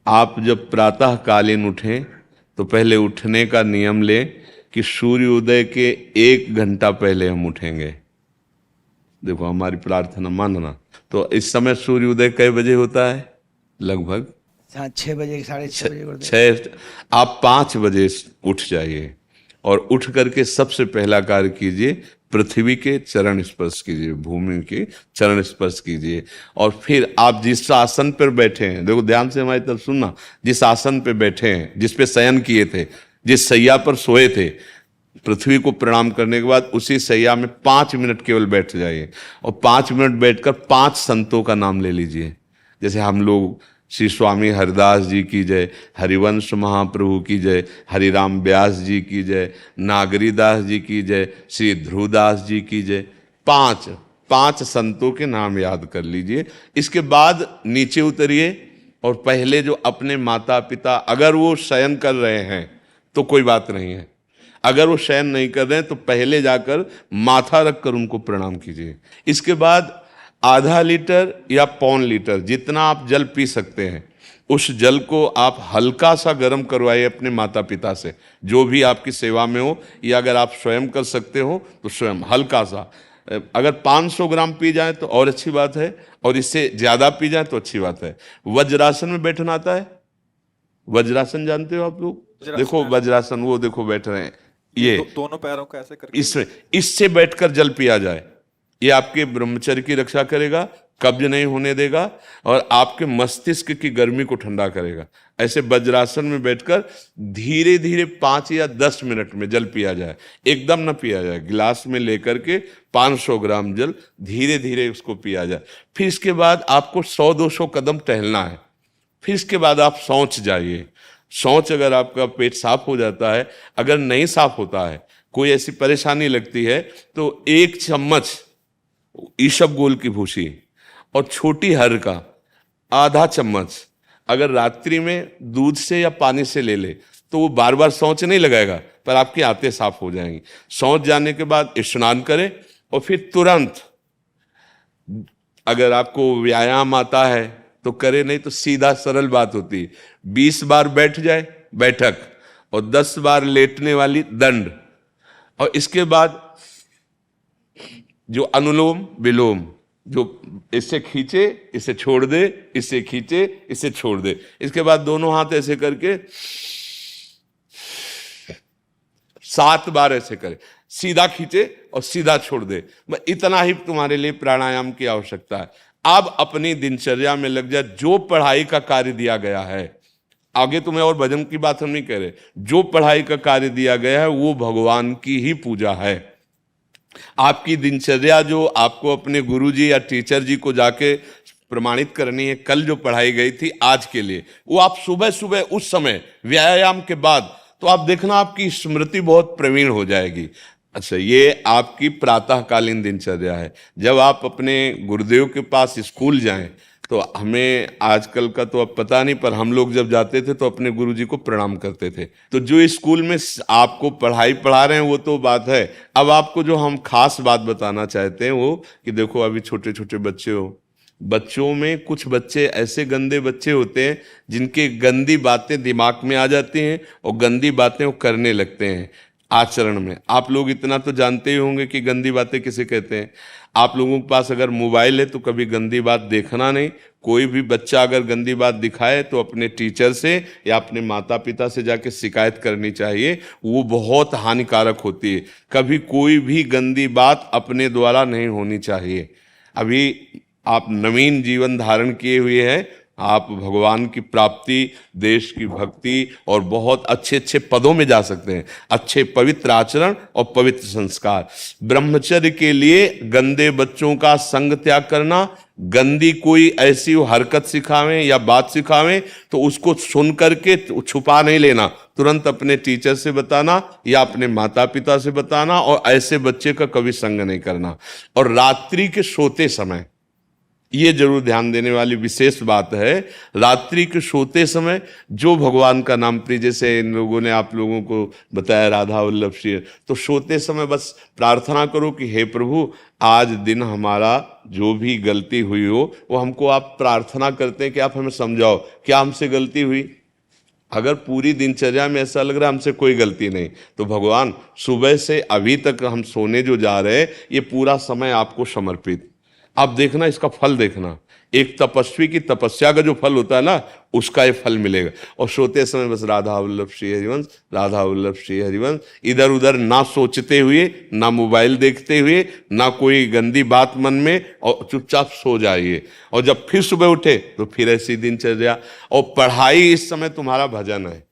आप जब प्रातःकालीन उठें तो पहले उठने का नियम लें कि सूर्योदय के 1 घंटा पहले हम उठेंगे। देखो हमारी प्रार्थना मानना। तो इस समय सूर्योदय कई बजे होता है? लगभग 6 बजे, 6:30 बजे गुरुदेव। 6। आप 5 बजे उठ जाइए और उठ करके सबसे पहला कार्य कीजिए, पृथ्वी के चरण स्पर्श कीजिए, भूमि के चरण स्पर्श कीजिए। और फिर आप जिस आसन पर बैठे हैं, देखो ध्यान से हमारी तरफ सुनना, जिस आसन पे बैठे हैं, जिस पे शयन किए थे, जिस सैया पर सोए थे, पृथ्वी को प्रणाम करने के बाद उसी सैया में 5 मिनट केवल बैठ जाइए और 5 मिनट बैठकर 5 संतों का नाम ले लीजिए। जैसे हम लोग श्री स्वामी हरिदास जी की जय, हरिवंश महाप्रभु की जय, हरिराम व्यास जी की जय, नागरीदास जी की जय, श्री ध्रुवदास जी की जय, 5 संतों के नाम याद कर लीजिए। इसके बाद नीचे उतरिए और पहले जो अपने माता पिता, अगर वो शयन कर रहे हैं तो कोई बात नहीं है, अगर वो शयन नहीं कर रहे हैं तो पहले जाकर माथा रखकर उनको प्रणाम कीजिए। इसके बाद आधा लीटर या 1.25 लीटर जितना आप जल पी सकते हैं, उस जल को आप हल्का सा गर्म करवाइए अपने माता पिता से, जो भी आपकी सेवा में हो, या अगर आप स्वयं कर सकते हो तो स्वयं हल्का सा। अगर 500 ग्राम पी जाए तो और अच्छी बात है, और इससे ज़्यादा पी जाए तो अच्छी बात है। वज्रासन में बैठना आता है? वज्रासन जानते हो आप लोग? देखो वज्रासन, वो देखो बैठ रहे हैं, ये दोनों पैरों को ऐसे करके इससे बैठकर जल पिया जाए। ये आपके ब्रह्मचर्य की रक्षा करेगा, कब्ज नहीं होने देगा और आपके मस्तिष्क की गर्मी को ठंडा करेगा। ऐसे वज्रासन में बैठकर धीरे धीरे 5 या 10 मिनट में जल पिया जाए, एकदम ना पिया जाए। गिलास में लेकर के 500 ग्राम जल धीरे धीरे उसको पिया जाए। फिर इसके बाद आपको 100-200 कदम टहलना है। फिर इसके बाद आप शौच जाइए। शौच, अगर आपका पेट साफ हो जाता है, अगर नहीं साफ होता है, कोई ऐसी परेशानी लगती है, तो 1 चम्मच ईसबगोल की भूसी और छोटी हर का आधा चम्मच अगर रात्रि में दूध से या पानी से ले ले तो वो बार बार शौच नहीं लगाएगा, पर आपकी आंतें साफ हो जाएंगी। शौच जाने के बाद स्नान करें और फिर तुरंत, अगर आपको व्यायाम आता है तो करे, नहीं तो सीधा सरल बात होती है, 20 बार बैठ जाए बैठक और 10 बार लेटने वाली दंड। और इसके बाद जो अनुलोम विलोम, जो इससे खींचे इसे छोड़ दे, इससे खींचे इसे छोड़ दे। इसके बाद दोनों हाथ ऐसे करके 7 बार ऐसे करे, सीधा खींचे और सीधा छोड़ दे। इतना ही तुम्हारे लिए प्राणायाम की आवश्यकता है। अब अपनी दिनचर्या में लग जा। जो पढ़ाई का कार्य दिया गया है, आगे तुम्हें और भजन की बात हम नहीं कह रहे, जो पढ़ाई का कार्य दिया गया है वो भगवान की ही पूजा है। आपकी दिनचर्या जो आपको अपने गुरुजी या टीचर जी को जाके प्रमाणित करनी है, कल जो पढ़ाई गई थी आज के लिए, वो आप सुबह सुबह उस समय व्यायाम के बाद, तो आप देखना आपकी स्मृति बहुत प्रवीण हो जाएगी। अच्छा, ये आपकी प्रातःकालीन दिनचर्या है। जब आप अपने गुरुदेव के पास स्कूल जाएं, तो हमें आजकल का तो अब पता नहीं, पर हम लोग जब जाते थे तो अपने गुरुजी को प्रणाम करते थे। तो जो स्कूल में आपको पढ़ाई पढ़ा रहे हैं वो तो बात है, अब आपको जो हम खास बात बताना चाहते हैं वो कि देखो अभी छोटे छोटे बच्चे हो, बच्चों में कुछ बच्चे ऐसे गंदे बच्चे होते हैं जिनके गंदी बातें दिमाग में आ जाती हैं और गंदी बातें वो करने लगते हैं आचरण में। आप लोग इतना तो जानते ही होंगे कि गंदी बातें किसे कहते हैं। आप लोगों के पास अगर मोबाइल है तो कभी गंदी बात देखना नहीं। कोई भी बच्चा अगर गंदी बात दिखाए तो अपने टीचर से या अपने माता पिता से जाके शिकायत करनी चाहिए, वो बहुत हानिकारक होती है। कभी कोई भी गंदी बात अपने द्वारा नहीं होनी चाहिए। अभी आप नवीन जीवन धारण किए हुए हैं, आप भगवान की प्राप्ति, देश की भक्ति और बहुत अच्छे अच्छे पदों में जा सकते हैं। अच्छे पवित्र आचरण और पवित्र संस्कार। ब्रह्मचर्य के लिए गंदे बच्चों का संग त्याग करना, गंदी कोई ऐसी हरकत सिखावें या बात सिखावें तो उसको सुन करके छुपा नहीं लेना, तुरंत अपने टीचर से बताना या अपने माता पिता से बताना, और ऐसे बच्चे का कभी संग नहीं करना। और रात्रि के सोते समय ये जरूर ध्यान देने वाली विशेष बात है, रात्रि के सोते समय जो भगवान का नाम प्रिय, जैसे इन लोगों ने आप लोगों को बताया राधा वल्लभ श्री, तो सोते समय बस प्रार्थना करो कि हे प्रभु आज दिन हमारा जो भी गलती हुई हो वो हमको आप प्रार्थना करते हैं कि आप हमें समझाओ क्या हमसे गलती हुई। अगर पूरी दिनचर्या में ऐसा लग रहा है हमसे कोई गलती नहीं, तो भगवान सुबह से अभी तक हम सोने जो जा रहे हैं ये पूरा समय आपको समर्पित। आप देखना इसका फल देखना, एक तपस्वी की तपस्या का जो फल होता है ना उसका ये फल मिलेगा। और सोते समय बस राधा वल्लभ श्री हरिवंश, राधा वल्लभ श्री हरिवंश, इधर उधर ना सोचते हुए, ना मोबाइल देखते हुए, ना कोई गंदी बात मन में, और चुपचाप सो जाइए। और जब फिर सुबह उठे तो फिर ऐसी दिनचर्या। और पढ़ाई इस समय तुम्हारा भजन है।